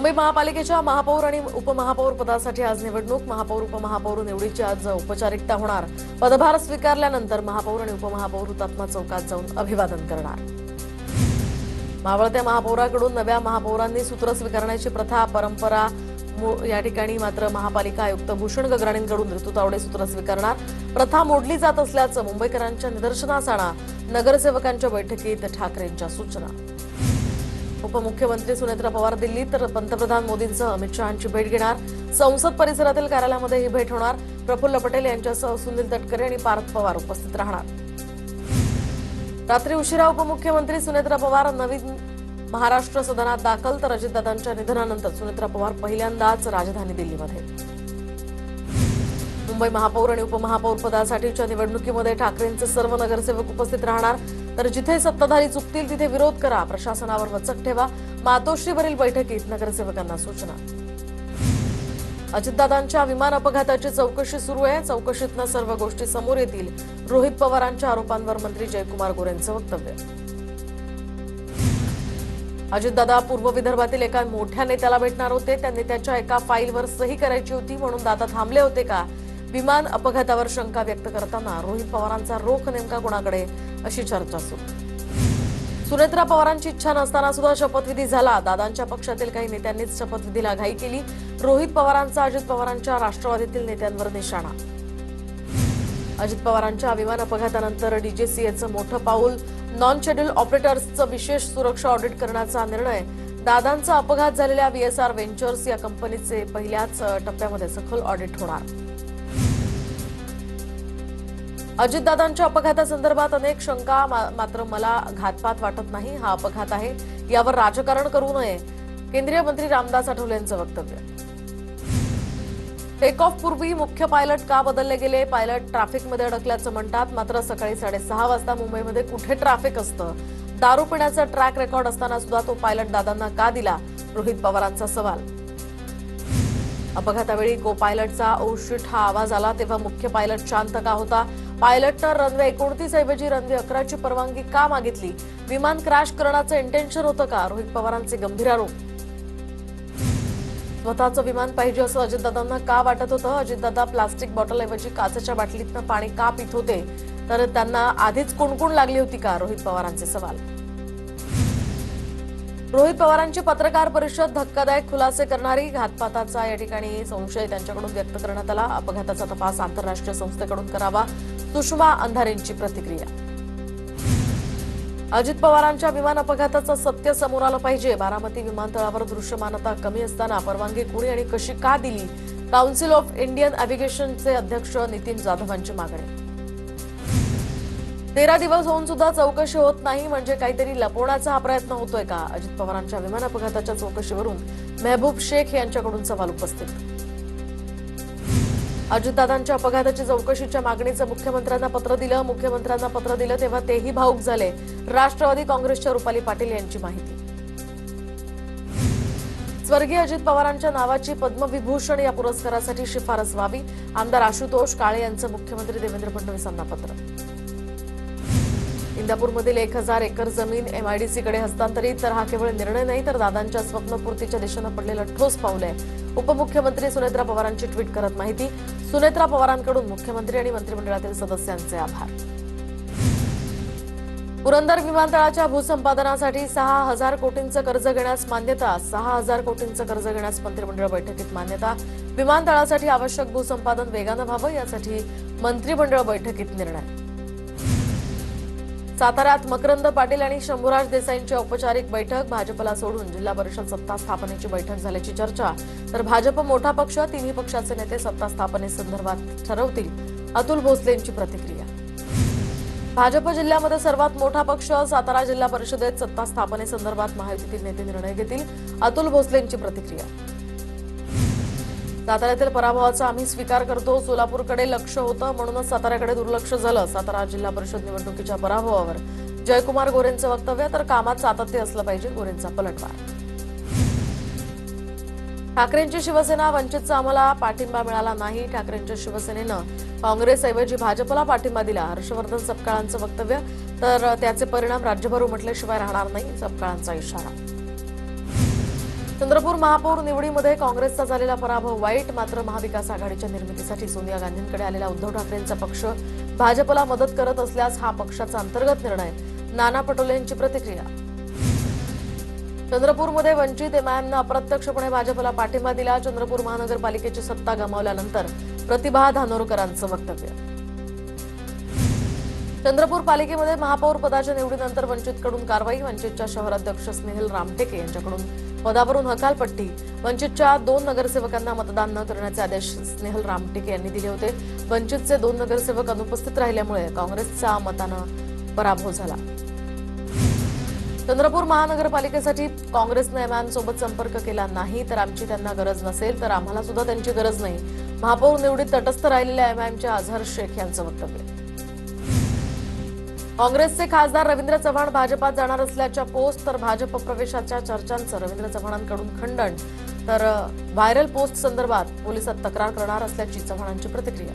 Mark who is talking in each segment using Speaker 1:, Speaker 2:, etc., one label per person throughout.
Speaker 1: मुंबई महापालिकेच्या महापौर आणि उपमहापौर पदासाठी आज निवडणूक। महापौर उपमहापौर निवडीची आज औपचारिकता होणार। पदभार स्वीकारल्यानंतर महापौर आणि उपमहापौर हुतात्मा चौकात जाऊन अभिवादन करणार। मावळत्या महापौराकडून नव्या महापौरांनी सूत्र स्वीकारण्याची प्रथा परंपरा या ठिकाणी मात्र महापालिका आयुक्त भूषण गगराणींकडून ऋतू तावडे सूत्र स्वीकारणार। प्रथा मोडली जात असल्याचं मुंबईकरांच्या निदर्शनास आणा, नगरसेवकांच्या बैठकीत ठाकरेंच्या सूचना। उपमुख्यमंत्री सुनेत्रा पवार दिल्लीत तर पंतप्रधान मोदींसह अमित शहांची भेट घेणार। संसद परिसरातील कार्यालयामध्ये ही भेट होणार। प्रफुल्ल पटेल यांच्यासह सुनील तटकरे आणि पार्थ पवार उपस्थित राहणार। रात्री उशिरा उपमुख्यमंत्री सुनेत्रा पवार नवीन महाराष्ट्र सदनात दाखल तर अजितदादांच्या निधनानंतर सुनेत्रा पवार पहिल्यांदाच राजधानी दिल्लीमध्ये। मुंबई महापौर आणि उपमहापौर पदासाठीच्या निवडणुकीमध्ये ठाकरेंचे सर्व नगरसेवक उपस्थित राहणार। तर जिथे सत्ताधारी चुकतील तिथे विरोध करा, प्रशासनावर वचक ठेवा, मातोश्रीवरील बैठकीत नगरसेवकांना सूचना। अजितदादांच्या विमान अपघाताची चौकशी सुरू आहे। चौकशीतनं सर्व गोष्टी समोर येतील। रोहित पवारांच्या आरोपांवर मंत्री जयकुमार गोरेंचं वक्तव्य। अजितदादा पूर्व विदर्भातील एका मोठ्या नेत्याला भेटणार होते। त्यांनी त्याच्या एका फाईलवर सही करायची होती म्हणून दादा थांबले होते का? विमान अपघातावर शंका व्यक्त करताना रोहित पवारांचा रोख नेमका कोणाकडे, अशी चर्चा सुरू। सुनेत्रा पवारांची इच्छा नसताना सुद्धा शपथविधी झाला। दादांच्या पक्षातील काही नेत्यांनीच शपथविधीला घाई केली। रोहित पवारांचा अजित पवारांच्या राष्ट्रवादीतील नेत्यांवर निशाणा। अजित पवारांच्या विमान अपघातानंतर डीजीसीएचं मोठं पाऊल। नॉन शेड्यूल ऑपरेटर्सचं विशेष सुरक्षा ऑडिट करण्याचा निर्णय। दादांचा अपघात झालेल्या VSR व्हेंचर्स या कंपनीचे पहिल्याच टप्प्यामध्ये सखोल ऑडिट होणार। अजितदादांच्या अपघातासंदर्भात अनेक शंका, मात्र मला घातपात वाटत नाही। हा अपघात आहे, यावर राजकारण करू नये, केंद्रीय मंत्री रामदास आठवले यांचं वक्तव्य। टेक ऑफ पूर्वी मुख्य पायलट का बदलले गेले? पायलट ट्रॅफिकमध्ये अडकल्याचं म्हणतात, मात्र सकाळी 6:30 वाजता मुंबईमध्ये कुठे ट्रॅफिक असतं? दारू पिण्याचा ट्रॅक रेकॉर्ड असताना सुद्धा तो पायलट दादांना का दिला? रोहित पवारांचा सवाल। अपघातावेळी को पायलटचा ओ शिट हा आवाज आला तेव्हा मुख्य पायलट शांत का होता? पायलटनं रनवे 29 ऐवजी रनवे 11 ची परवानगी का मागितली? विमान क्रॅश करण्याचं इंटेन्शन होतं का? रोहित पवारांचे गंभीर आरोप। स्वतःचं विमान पाहिजे असं अजितदादांना का वाटत होतं? अजितदादा प्लास्टिक बॉटलऐवजी काचेच्या बाटलीतनं पाणी का पित होते? तर त्यांना आधीच कुणकुण लागली होती का? रोहित पवारांचे सवाल। रोहित पवारांची पत्रकार परिषद धक्कादायक खुलासे करणारी, घातपाताचा या ठिकाणी संशय त्यांच्याकडून व्यक्त करण्यात आला। अपघाताचा तपास आंतरराष्ट्रीय संस्थेकडून करावा, सुषमा अंधारेंची प्रतिक्रिया। अजित पवारांच्या विमान अपघाताचं सत्य समोर आलं पाहिजे। बारामती विमानतळावर दृश्यमानता कमी असताना परवानगी कोणी आणि कशी का दिली? काउन्सिल ऑफ इंडियन ॲव्हिएशनचे अध्यक्ष नितीन जाधवांची मागणी। 13 दिवस होऊन सुद्धा चौकशी होत नाही, म्हणजे काहीतरी लपवण्याचा हा प्रयत्न होतोय का? अजित पवारांच्या विमान अपघाताच्या चौकशीवरून मेहबूब शेख यांच्याकडून सवाल उपस्थित। अजितदादांच्या अपघाताची चौकशीच्या मागणीचं मुख्यमंत्र्यांना पत्र दिलं। मुख्यमंत्र्यांना पत्र दिलं तेव्हा तेही भावूक झाले। राष्ट्रवादी काँग्रेसच्या रुपाली पाटील यांची माहिती। स्वर्गीय अजित पवारांच्या नावाची पद्मविभूषण या पुरस्कारासाठी शिफारस व्हावी। आमदार आशुतोष काळे यांचं मुख्यमंत्री देवेंद्र फडणवीसांना पत्र। इंदापूरमधील 1000 एकर जमीन MIDCकडे हस्तांतरित, तर हा केवळ निर्णय नाही तर दादांच्या स्वप्नपूर्तीच्या दिशेनं पडलेलं ठोस पाऊल आहे। उपमुख्यमंत्री सुनेत्रा पवारांची ट्विट करत माहिती। सुनेत्रा पवारांकडून मुख्यमंत्री आणि मंत्रिमंडळातील सदस्यांचे आभार। पुरंदर विमानतळाच्या भूसंपादनासाठी 6000 कोटींचं कर्ज घेण्यास मान्यता। 6000 कोटींचं कर्ज घेण्यास मंत्रिमंडळ बैठकीत मान्यता। विमानतळासाठी आवश्यक भूसंपादन वेगानं व्हावं यासाठी मंत्रिमंडळ बैठकीत निर्णय। साताऱ्यात मकरंद पाटील आणि शंभूराज देसाईंची औपचारिक बैठक। भाजपला सोडून जिल्हा परिषद सत्ता स्थापनेची बैठक झाल्याची चर्चा। तर भाजप मोठा पक्ष, तिन्ही पक्षाचे नेते सत्ता स्थापनेसंदर्भात ठरवतील, अतुल भोसलेंची प्रतिक्रिया। भाजप जिल्ह्यामध्ये सर्वात मोठा पक्ष, सातारा जिल्हा परिषदेत सत्ता स्थापनेसंदर्भात महायुतीतील नेते निर्णय घेतील, अतुल भोसलेंची प्रतिक्रिया। साताऱ्यातील पराभवाचा आम्ही स्वीकार करतो। सोलापूरकडे लक्ष होतं म्हणूनच साताऱ्याकडे दुर्लक्ष झालं। सातारा जिल्हा परिषद निवडणुकीच्या पराभवावर जयकुमार गोरेंचं वक्तव्य। तर कामात सातत्य असलं पाहिजे, गोरेंचा पलटवार। ठाकरेंची शिवसेना, वंचितचा आम्हाला पाठिंबा मिळाला नाही। ठाकरेंच्या शिवसेनेनं काँग्रेसऐवजी भाजपला पाठिंबा दिला, हर्षवर्धन सपकाळांचं वक्तव्य। तर त्याचे परिणाम राज्यभर उमटल्याशिवाय राहणार नाही, सपकाळांचा इशारा। चंद्रपूर महापौर निवडीमध्ये काँग्रेसचा झालेला पराभव वाईट, मात्र महाविकास आघाडीच्या निर्मितीसाठी सोनिया गांधींकडे आलेला उद्धव ठाकरेंचा पक्ष भाजपला मदत करत असल्यास हा पक्षाचा अंतर्गत निर्णय. नाना पटोले यांची प्रतिक्रिया. चंद्रपूरमध्ये वंचित एमआयएमनं अप्रत्यक्षपणे भाजपला पाठिंबा दिला. चंद्रपूर महानगरपालिकेची सत्ता गमावल्यानंतर प्रतिभा धानोरकरांचं वक्तव्य. चंद्रपूर पालिकेमध्ये महापौर पदाच्या निवडीनंतर वंचितकडून कारवाई. वंचितच्या शहराध्यक्ष स्नेहल रामटेके यांच्याकडून पदावरून हकालपट्टी. वंचितच्या 2 नगरसेवकांना मतदान न करण्याचे आदेश स्नेहल रामटेके यांनी दिले होते. वंचितचे 2 नगरसेवक अनुपस्थित राहिल्यामुळे काँग्रेसचा मतानं पराभव झाला. चंद्रपूर महानगरपालिकेसाठी काँग्रेसनं एमआयएमसोबत संपर्क केला नाही, तर आमची त्यांना गरज नसेल तर आम्हाला सुद्धा त्यांची गरज नाही. महापौर निवडीत तटस्थ राहिलेल्या एमआयएमच्या अझहर शेख यांचं वक्तव्य. काँग्रेसचे खासदार रवींद्र चव्हाण भाजपात जाणार असल्याच्या पोस्ट, तर भाजप प्रवेशाच्या चर्चांचं रवींद्र चव्हाणांकडून खंडन, तर व्हायरल पोस्ट संदर्भात पोलिसात तक्रार करणार असल्याची चव्हाणांची प्रतिक्रिया.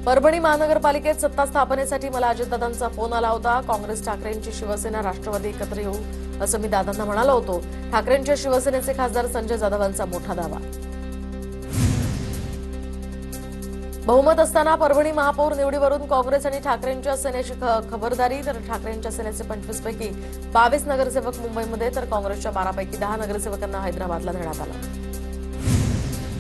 Speaker 1: परभणी महानगरपालिकेत सत्ता स्थापनेसाठी मला अजितदादांचा फोन आला होता. काँग्रेस, ठाकरेंची शिवसेना, राष्ट्रवादी एकत्र येऊ असं मी दादांना म्हणालो होतो. ठाकरेंच्या शिवसेनेचे खासदार संजय जाधवांचा मोठा दावा. बहुमत असताना परभणी महापौर निवडीवरून काँग्रेस आणि ठाकरेंच्या सेनेची खबरदारी, तर ठाकरेंच्या सेनेचे 25 पैकी 22 नगरसेवक मुंबईमध्ये, तर काँग्रेसच्या 12 पैकी 10 नगरसेवकांना हैदराबादला नेण्यात आलं.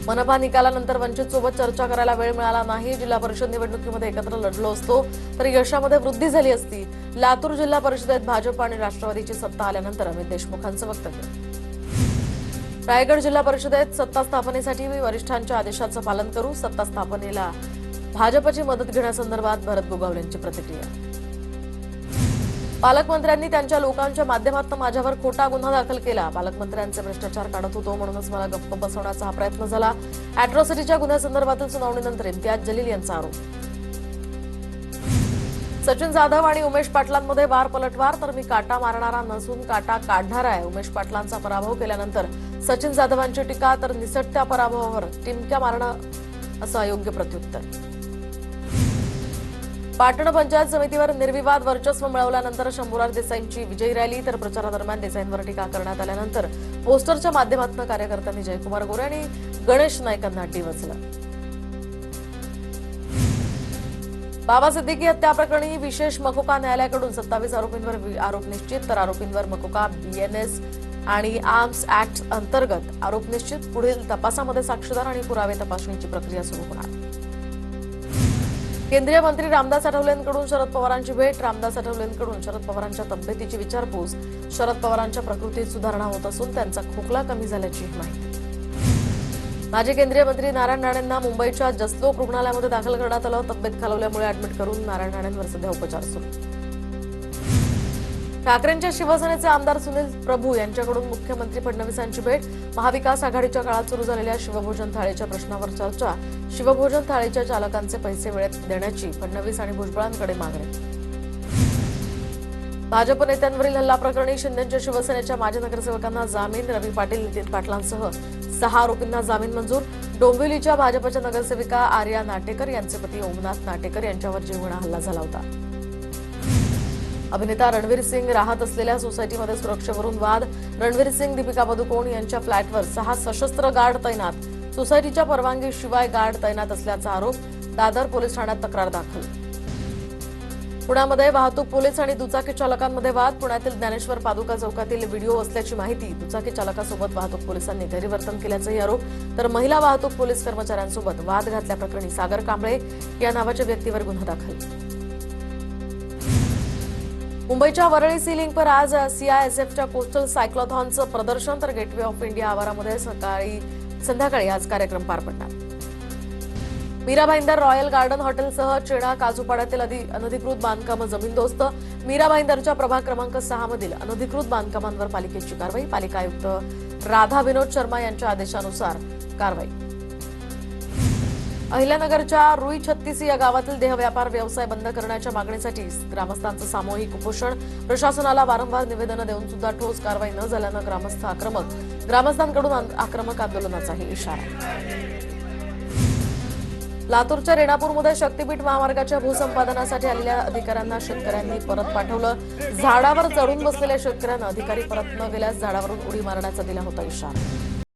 Speaker 1: मनपा निकालानंतर वंचितसोबत चर्चा करायला वेळ मिळाला नाही. जिल्हा परिषद निवडणुकीमध्ये एकत्र लढलो असतो तर यशामध्ये वृद्धी झाली असती. लातूर जिल्हा परिषदेत भाजप आणि राष्ट्रवादीची सत्ता आल्यानंतर अमित देशमुखांचं वक्तव्य. रायगड जिल्हा परिषदेत सत्ता स्थापनेसाठी मी वरिष्ठांच्या आदेशाचं पालन करू. सत्ता स्थापनेला भाजपची मदत घेण्यासंदर्भात भरत गोगावलेंची प्रतिक्रिया. पालकमंत्र्यांनी त्यांच्या लोकांच्या माध्यमातून माझ्यावर खोटा गुन्हा दाखल केला. पालकमंत्र्यांचे भ्रष्टाचार काढत होतो म्हणूनच मला गप्प बसवण्याचा हा प्रयत्न झाला. अॅट्रॉसिटीच्या गुन्ह्यासंदर्भातील सुनावणीनंतर इम्तियाज जलील यांचा आरोप. सचिन जाधव आणि उमेश पाटलांमध्ये वार पलटवार, तर मी काटा मारणारा नसून काटा काढणारा आहे. उमेश पाटलांचा पराभव केल्यानंतर सचिन जाधवांची टीका, तर निसटत्या पराभवावर टिमक्या मारणं असं अयोग्य प्रत्युत्तर. पाटण पंचायत समितीवर निर्विवाद वर्चस्व मिळवल्यानंतर शंभूराज देसाईंची विजयी रॅली, तर प्रचारादरम्यान देसाईंवर टीका करण्यात आल्यानंतर पोस्टरच्या माध्यमातून कार्यकर्त्यांनी जयकुमार गोरे आणि गणेश नाईकांना डिवचलं. बाबा सिद्दीकी हत्या प्रकरणी विशेष मकोका न्यायालयाकडून 27 आरोपींवर आरोप निश्चित, तर आरोपींवर मकोका, बीएनएस आणि आर्म्स ऍक्ट अंतर्गत आरोप निश्चित. पुढील तपासामध्ये साक्षीदार आणि पुरावे तपासणीची प्रक्रिया सुरू होणार. केंद्रीय मंत्री रामदास आठवलेंकडून शरद पवारांची भेट. रामदास आठवलेंकडून शरद पवारांच्या तब्येतीची विचारपूस. शरद पवारांच्या प्रकृतीत सुधारणा होत असून त्यांचा खोकला कमी झाल्याची माहिती. माजी केंद्रीय मंत्री नारायण राणेंना मुंबईच्या जसलोक रुग्णालयामध्ये दाखल करण्यात आलं. तब्येत खालावल्यामुळे ऍडमिट करून नारायण राणेंवर सध्या उपचार सुरू. ठाकरेंच्या शिवसेनेचे आमदार सुनील प्रभू यांच्याकडून मुख्यमंत्री फडणवीसांची भेट. महाविकास आघाडीच्या काळात सुरू झालेल्या शिवभोजन थाळीच्या प्रश्नावर चर्चा. शिवभोजन थाळीच्या चालकांचे पैसे वेळेत देण्याची फडणवीस आणि भुजबळांकडे मागणी. भाजप नेत्यांवरील हल्ला प्रकरणी शिंदेच्या शिवसेनेच्या माजी नगरसेवकांना जामीन. रवी पाटील, नितीन पाटलांसह 6 आरोपींना जामीन मंजूर. डोंबिवलीच्या भाजपच्या नगरसेविका आर्या नाटेकर यांचे पती ओमनाथ नाटेकर यांच्यावर जीवघेणा हल्ला झाला होता. अभिनेता रणवीर सिंग राहत असलेल्या सोसायटीमध्ये सुरक्षेवरून वाद. रणवीर सिंग, दीपिका पदुकोण यांच्या फ्लॅटवर 6 सशस्त्र गार्ड तैनात. सोसायटीच्या परवानगीशिवाय गार्ड तैनात असल्याचा आरोप. दादर पोलीस ठाण्यात तक्रार दाखल. पुण्यामध्ये वाहतूक पोलीस आणि दुचाकी चालकांमध्ये वाद. पुण्यातील ज्ञानेश्वर पादुका चौकातील व्हिडिओ असल्याची माहिती. दुचाकी चालकासोबत वाहतूक पोलिसांनी गैरवर्तन केल्याचाही आरोप. तर महिला वाहतूक पोलीस कर्मचाऱ्यांसोबत वाद घातल्याप्रकरणी सागर कांबळे या नावाच्या व्यक्तीवर गुन्हा दाखल. मुंबईच्या वरळी सी लिंकवर आज सीआयएसएफच्या कोस्टल सायक्लोथॉनचं प्रदर्शन, तर गेटवे ऑफ इंडिया आवारामध्ये संध्याकाळी आज कार्यक्रम पार पडणार. मीरा भाईंदर रॉयल गार्डन हॉटेलसह चेडा काजूपाड्यातील अनधिकृत बांधकामं जमीनदोस्त. मीरा भाईंदरच्या प्रभाग क्रमांक 6 मधील अनधिकृत बांधकामांवर पालिकेची कारवाई. पालिका आयुक्त राधा विनोद शर्मा यांच्या आदेशानुसार कारवाई. अहिल्यानगरच्या रुई छत्तीस या गावातील देहव्यापार व्यवसाय बंद करण्याच्या मागणीसाठी ग्रामस्थांचं सामूहिक उपोषण. प्रशासनाला वारंवार निवेदनं देऊन सुद्धा ठोस कारवाई न झाल्यानं ग्रामस्थ ग्रामस्थांकडून आक्रमक आंदोलनाचाही इशारा. लातूरच्या रेणापूरमध्ये शक्तीपीठ महामार्गाच्या भूसंपादनासाठी आलेल्या अधिकाऱ्यांना शेतकऱ्यांनी परत पाठवलं। झाडावर चढून बसलेल्या शेतकऱ्यांना अधिकारी परत न गेल्यास झाडावरून उडी मारण्याचा दिला होता इशारा।